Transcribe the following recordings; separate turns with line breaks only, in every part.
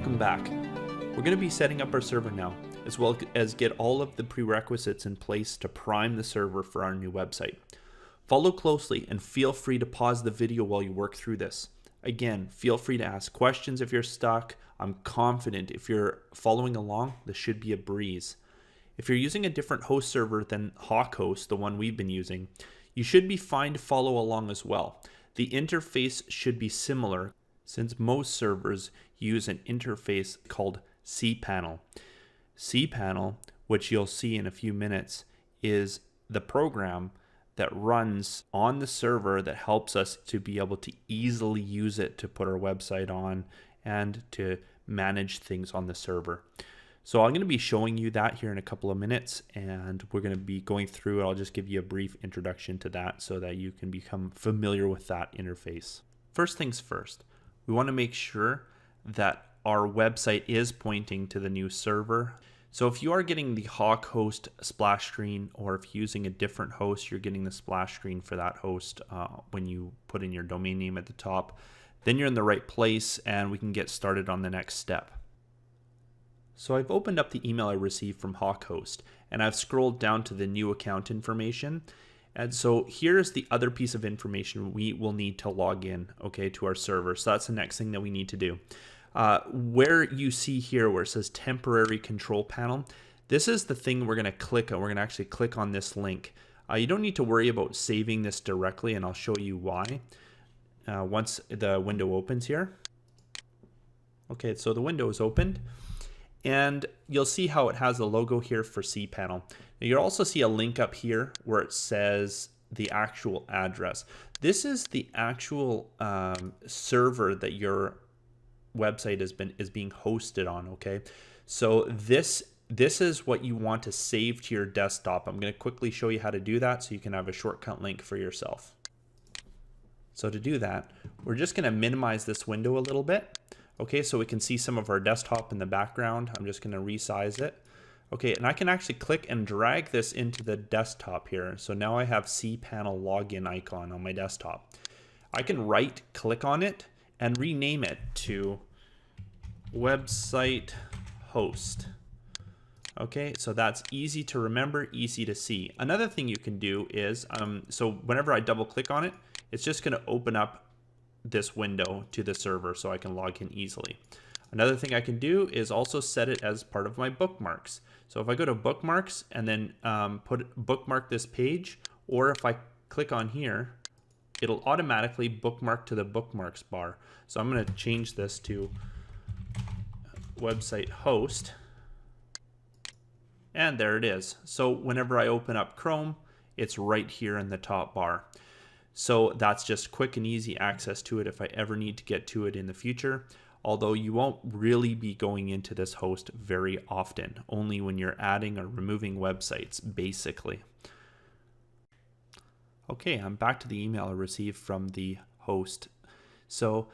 Welcome back. We're going to be setting up our server now, as well as get all of the prerequisites in place to prime the server for our new website. Follow closely and feel free to pause the video while you work through this. Again, feel free to ask questions if you're stuck. I'm confident if you're following along, this should be a breeze. If you're using a different host server than HawkHost, the one we've been using, you should be fine to follow along as well. The interface should be similar, since most servers use an interface called cPanel. cPanel, which you'll see in a few minutes, is the program that runs on the server that helps us to be able to easily use it to put our website on and to manage things on the server. So I'm going to be showing you that here in a couple of minutes, and we're going to be going through it. I'll just give you a brief introduction to that so that you can become familiar with that interface. First things first, we want to make sure that our website is pointing to the new server. So if you are getting the HawkHost splash screen, or if you're using a different host, you're getting the splash screen for that host when you put in your domain name at the top, then you're in the right place and we can get started on the next step. So I've opened up the email I received from HawkHost and I've scrolled down to the new account information. And so here's the other piece of information we will need to log in, okay, to our server. So that's the next thing that we need to do. Where you see here where it says temporary control panel, this is the thing we're going to click on. We're going to actually click on this link. You don't need to worry about saving this directly, and I'll show you why once the window opens here. Okay, so the window is opened, and you'll see how it has the logo here for cPanel. Now, you'll also see a link up here where it says the actual address. This is the actual server that your website is being hosted on. Okay, so this is what you want to save to your desktop. I'm going to quickly show you how to do that so you can have a shortcut link for yourself. So to do that, we're just going to minimize this window a little bit. Okay, so we can see some of our desktop in the background. I'm just going to resize it. Okay, and I can actually click and drag this into the desktop here. So now I have cPanel login icon on my desktop. I can right click on it and rename it to website host. Okay, so that's easy to remember, easy to see. Another thing you can do is, so whenever I double click on it, it's just going to open up this window to the server so I can log in easily. Another thing I can do is also set it as part of my bookmarks. So if I go to bookmarks and then bookmark this page, or if I click on here, it'll automatically bookmark to the bookmarks bar. So I'm going to change this to website host, and there it is. So whenever I open up Chrome, it's right here in the top bar. So that's just quick and easy access to it if I ever need to get to it in the future. Although you won't really be going into this host very often, only when you're adding or removing websites, basically. Okay, I'm back to the email I received from the host. So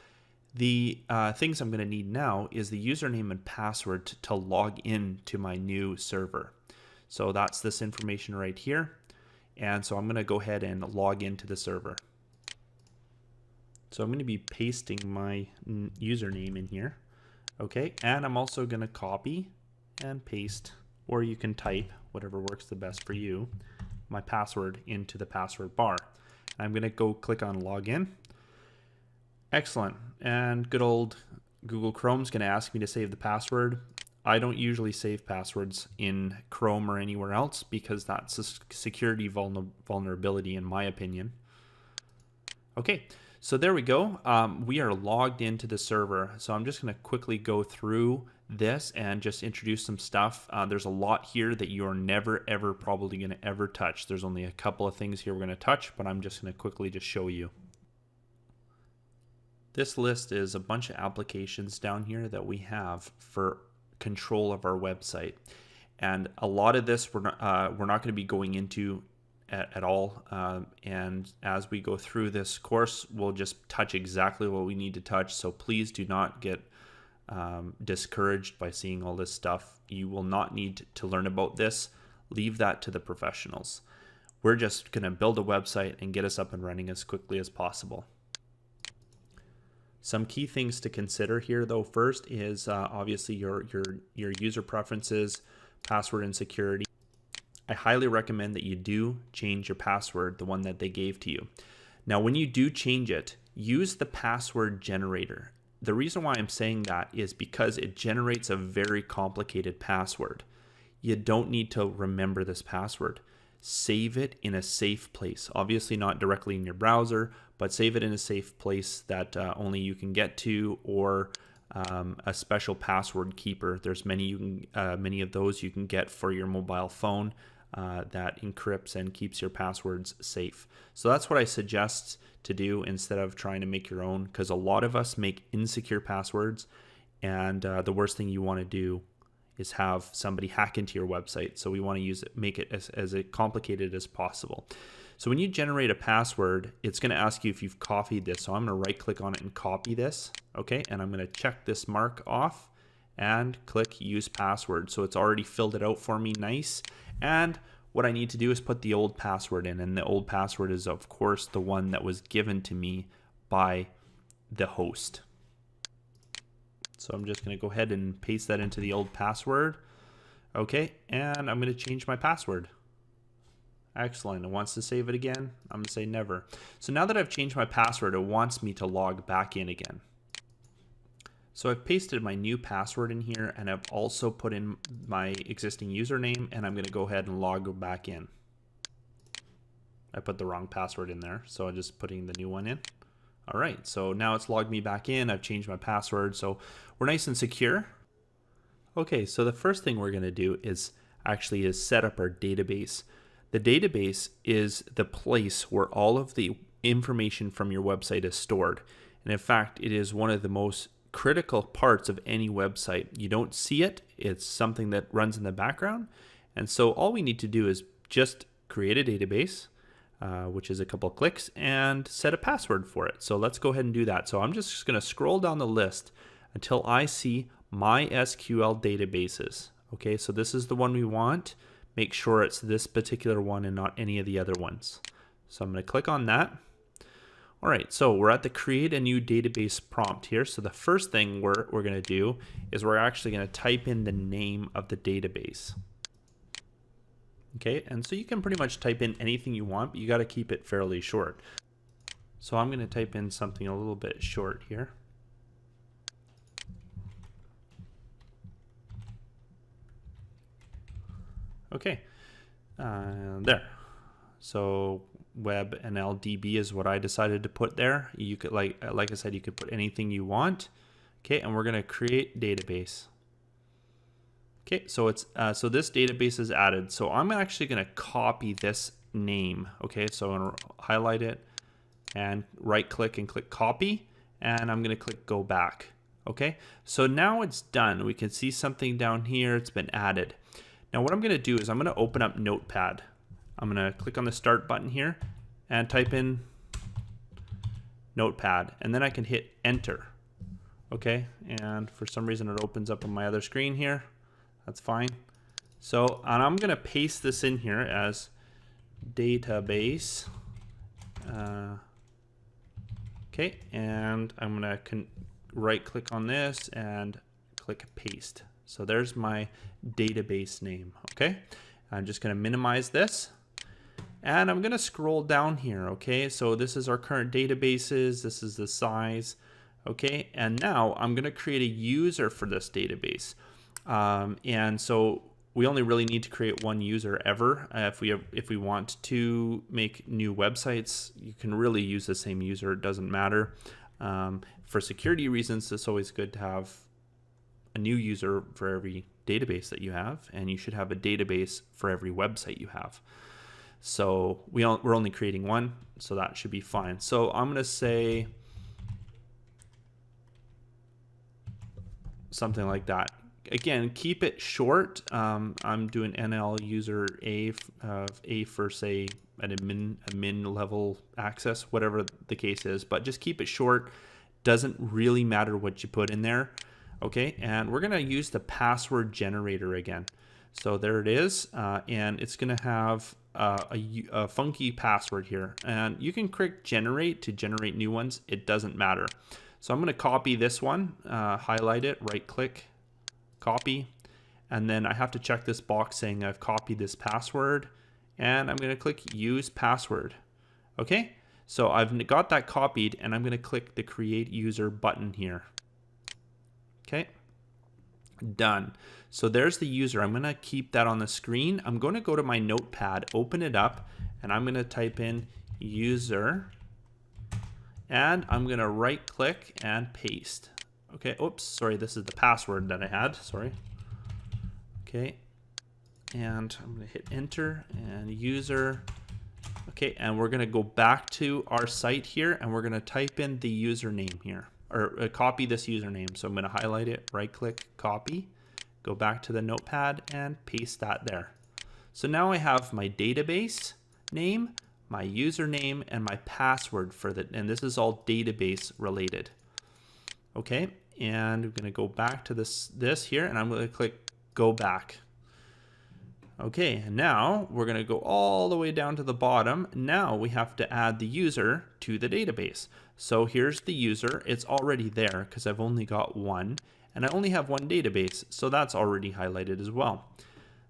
the things I'm going to need now is the username and password to log in to my new server. So that's this information right here. And so I'm going to go ahead and log into the server. So I'm going to be pasting my username in here. Okay, and I'm also going to copy and paste, or you can type, whatever works the best for you, my password into the password bar. I'm going to go click on login. Excellent. And good old Google Chrome's going to ask me to save the password. I don't usually save passwords in Chrome or anywhere else because that's a security vulnerability in my opinion. Okay, so there we go. We are logged into the server. So I'm just going to quickly go through this and just introduce some stuff. There's a lot here that you're never ever probably going to ever touch. There's only a couple of things here we're going to touch, but I'm just going to quickly just show you. This list is a bunch of applications down here that we have for control of our website, and a lot of this we're not going to be going into at all, and as we go through this course we'll just touch exactly what we need to touch. So please do not get discouraged by seeing all this stuff. You will not need to learn about this. Leave that to the professionals. We're just going to build a website and get us up and running as quickly as possible. Some key things to consider here though first is obviously your user preferences, password and security. I highly recommend that you do change your password, the one that they gave to you. Now when you do change it, use the password generator. The reason why I'm saying that is because it generates a very complicated password. You don't need to remember this password. Save it in a safe place. Obviously not directly in your browser, but save it in a safe place that only you can get to, or a special password keeper. There's many of those you can get for your mobile phone that encrypts and keeps your passwords safe. So that's what I suggest to do instead of trying to make your own, because a lot of us make insecure passwords, and the worst thing you want to do is have somebody hack into your website. So we want to make it as complicated as possible. So when you generate a password, it's going to ask you if you've copied this. So I'm going to right click on it and copy this. Okay, and I'm going to check this mark off and click use password. So it's already filled it out for me, nice. And what I need to do is put the old password in, and the old password is of course the one that was given to me by the host. So I'm just going to go ahead and paste that into the old password. Okay, and I'm going to change my password. Excellent. It wants to save it again. I'm going to say never. So now that I've changed my password, it wants me to log back in again. So I've pasted my new password in here, and I've also put in my existing username, and I'm going to go ahead and log back in. I put the wrong password in there, so I'm just putting the new one in. All right, so now it's logged me back in. I've changed my password, so we're nice and secure. Okay, so the first thing we're going to do is set up our database. The database is the place where all of the information from your website is stored. And in fact, it is one of the most critical parts of any website. You don't see it. It's something that runs in the background. And so all we need to do is just create a database, which is a couple of clicks, and set a password for it. So let's go ahead and do that. So I'm just going to scroll down the list until I see MySQL databases. Okay, so this is the one we want. Make sure it's this particular one and not any of the other ones. So I'm going to click on that. All right, so we're at the create a new database prompt here. So the first thing we're going to do is we're actually going to type in the name of the database. Okay, and so you can pretty much type in anything you want, but you got to keep it fairly short. So I'm going to type in something a little bit short here. Okay, there. So web NLDB is what I decided to put there. You could, like I said, you could put anything you want. Okay, and we're going to create database. Okay, so it's so this database is added. So I'm actually going to copy this name. Okay, so I'm going to highlight it and right click and click copy, and I'm going to click go back. Okay, so now it's done. We can see something down here. It's been added. Now what I'm going to do is I'm going to open up Notepad. I'm going to click on the start button here and type in Notepad, and then I can hit enter. Okay, and for some reason it opens up on my other screen here. That's fine. So, and I'm going to paste this in here as database. Okay, and I'm going to right click on this and click paste. So there's my database name. Okay, I'm just going to minimize this. And I'm going to scroll down here. Okay, so this is our current databases. This is the size. Okay, and now I'm going to create a user for this database. And so we only really need to create one user ever. If we want to make new websites, you can really use the same user. It doesn't matter. For security reasons, it's always good to have a new user for every database that you have, and you should have a database for every website you have. So we're only creating one, so that should be fine. So I'm going to say something like that. Again, keep it short. I'm doing NL user A for say an admin level access, whatever the case is, but just keep it short. Doesn't really matter what you put in there. Okay, and we're gonna use the password generator again. So there it is, and it's gonna have a funky password here, and you can click generate to generate new ones. It doesn't matter. So I'm going to copy this one, highlight it, right click, copy, and then I have to check this box saying I've copied this password, and I'm going to click use password. Okay, so I've got that copied, and I'm going to click the create user button here. Okay, done. So there's the user. I'm going to keep that on the screen. I'm going to go to my notepad, open it up, and I'm going to type in user, and I'm going to right click and paste. Okay, oops, sorry, this is the password that I had, sorry. Okay, and I'm going to hit enter and user. Okay, and we're going to go back to our site here, and we're going to type in the username here, or copy this username. So I'm going to highlight it, right click, copy, go back to the notepad and paste that there. So now I have my database name, my username, and my password for that, and this is all database related. Okay, and we're going to go back to this here, and I'm going to click go back. Okay, and now we're going to go all the way down to the bottom. Now we have to add the user to the database. So here's the user. It's already there because I've only got one, and I only have one database, so that's already highlighted as well.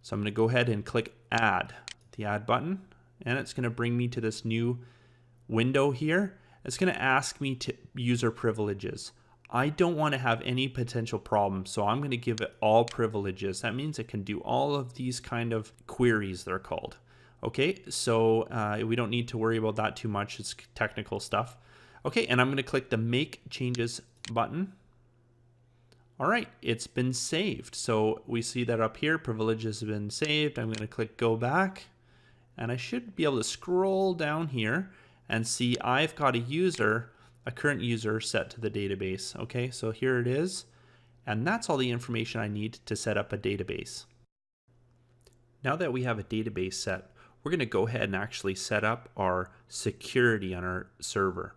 So I'm going to go ahead and click add, the add button, and it's going to bring me to this new window here. It's going to ask me to user privileges. I don't want to have any potential problems, so I'm going to give it all privileges. That means it can do all of these kind of queries, they're called. Okay, so we don't need to worry about that too much. It's technical stuff. Okay, and I'm going to click the make changes button. All right, it's been saved. So we see that up here, privileges have been saved. I'm going to click go back, and I should be able to scroll down here and see I've got a user, a current user set to the database. Okay, so here it is, and that's all the information I need to set up a database. Now that we have a database set, we're going to go ahead and actually set up our security on our server.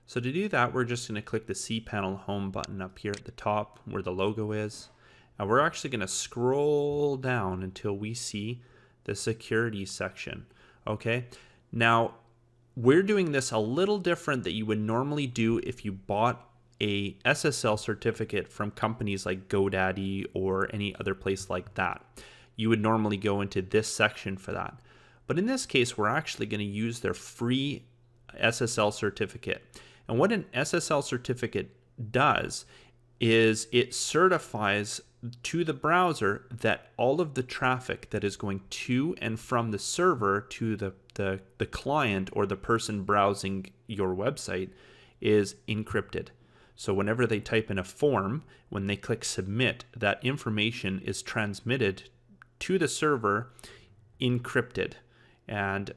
So to do that, we're just going to click the cPanel Home button up here at the top where the logo is, and we're actually going to scroll down until we see the security section. Okay, now we're doing this a little different that you would normally do if you bought a SSL certificate from companies like GoDaddy or any other place like that. You would normally go into this section for that. But in this case, we're actually going to use their free SSL certificate. And what an SSL certificate does is it certifies to the browser that all of the traffic that is going to and from the server to the client or the person browsing your website is encrypted. So whenever they type in a form, when they click submit, that information is transmitted to the server encrypted. And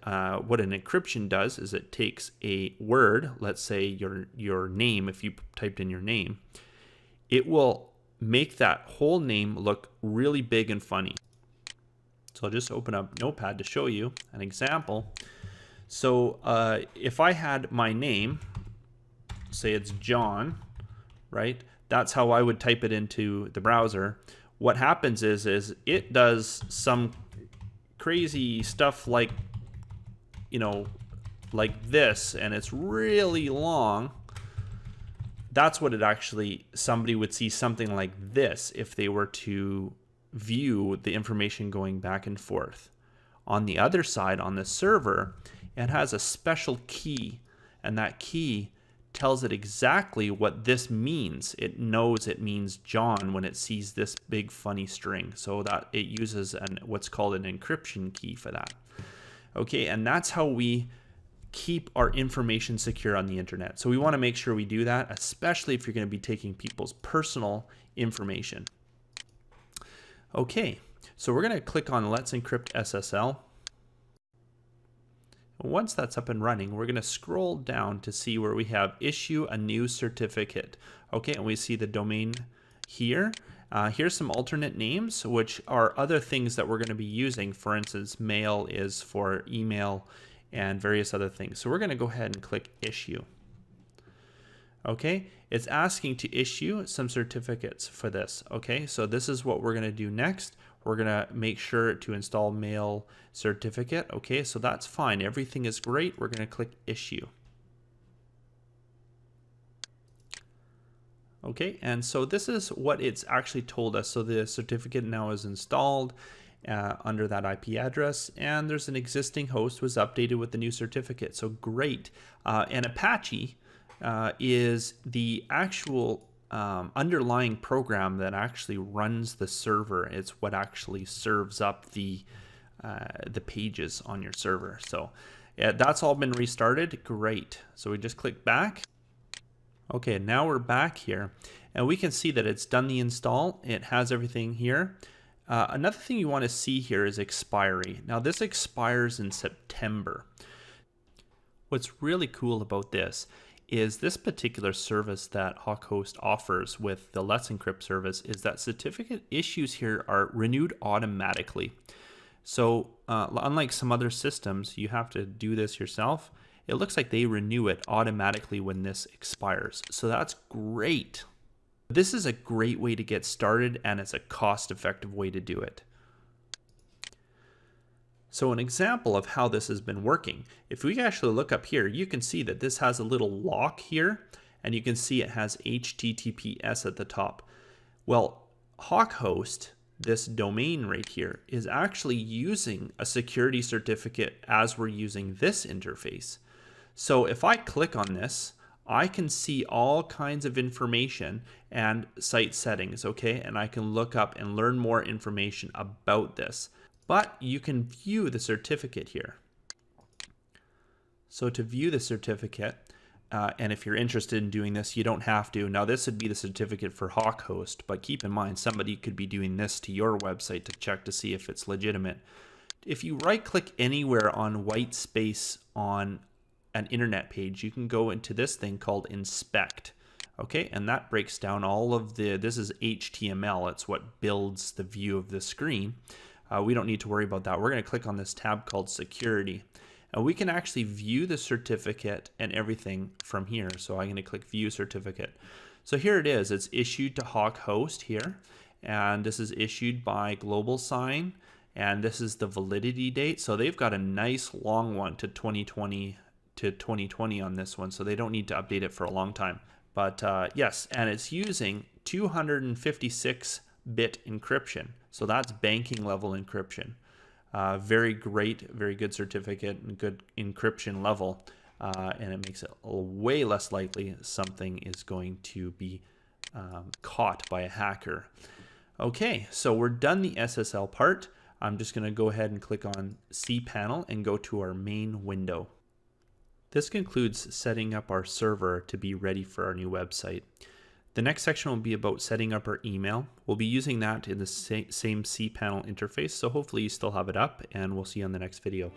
what an encryption does is it takes a word, let's say your name, if you typed in your name, it will make that whole name look really big and funny. So I'll just open up Notepad to show you an example. So if I had my name, say it's John, right? That's how I would type it into the browser. What happens is it does some crazy stuff like, you know, like this, and it's really long. That's what it actually, somebody would see something like this if they were to view the information going back and forth. On the other side, on the server, it has a special key, and that key tells it exactly what this means. It knows it means John when it sees this big funny string, so that it uses what's called an encryption key for that. Okay, and that's how we keep our information secure on the internet. So we want to make sure we do that, especially if you're going to be taking people's personal information. Okay, so we're going to click on Let's Encrypt SSL. Once that's up and running, we're going to scroll down to see where we have issue a new certificate. Okay, and we see the domain here. Here's some alternate names, which are other things that we're going to be using. For instance, mail is for email and various other things. So we're going to go ahead and click issue. Okay, it's asking to issue some certificates for this. Okay, so this is what we're going to do next. We're going to make sure to install mail certificate. Okay, so that's fine. Everything is great. We're going to click issue. Okay, and so this is what it's actually told us. So the certificate now is installed under that IP address, and there's an existing host was updated with the new certificate. So great. And Apache is the actual underlying program that actually runs the server. It's what actually serves up the pages on your server. So yeah, that's all been restarted. Great. So we just click back. Okay, now we're back here, and we can see that it's done the install. It has everything here. Another thing you want to see here is expiry. Now this expires in September. What's really cool about this is this particular service that HawkHost offers with the Let's Encrypt service is that certificate issues here are renewed automatically. So unlike some other systems, you have to do this yourself. It looks like they renew it automatically when this expires. So that's great. This is a great way to get started, and it's a cost-effective way to do it. So an example of how this has been working, if we actually look up here, you can see that this has a little lock here, and you can see it has HTTPS at the top. Well, HawkHost, this domain right here, is actually using a security certificate as we're using this interface. So if I click on this, I can see all kinds of information and site settings, okay? And I can look up and learn more information about this. But you can view the certificate here. So to view the certificate, and if you're interested in doing this, you don't have to. Now this would be the certificate for HawkHost, but keep in mind somebody could be doing this to your website to check to see if it's legitimate. If you right-click anywhere on white space on an internet page, you can go into this thing called inspect. Okay, and that breaks down all of this is HTML. It's what builds the view of the screen. We don't need to worry about that. We're going to click on this tab called security. And we can actually view the certificate and everything from here. So I'm going to click view certificate. So here it is. It's issued to HawkHost here. And this is issued by Global Sign. And this is the validity date. So they've got a nice long one to 2020 on this one. So they don't need to update it for a long time. But yes, and it's using 256-bit encryption. So that's banking level encryption. Very great, very good certificate and good encryption level. And it makes it way less likely something is going to be caught by a hacker. Okay, so we're done the SSL part. I'm just going to go ahead and click on cPanel and go to our main window. This concludes setting up our server to be ready for our new website. The next section will be about setting up our email. We'll be using that in the same cPanel interface, so hopefully you still have it up, and we'll see you on the next video.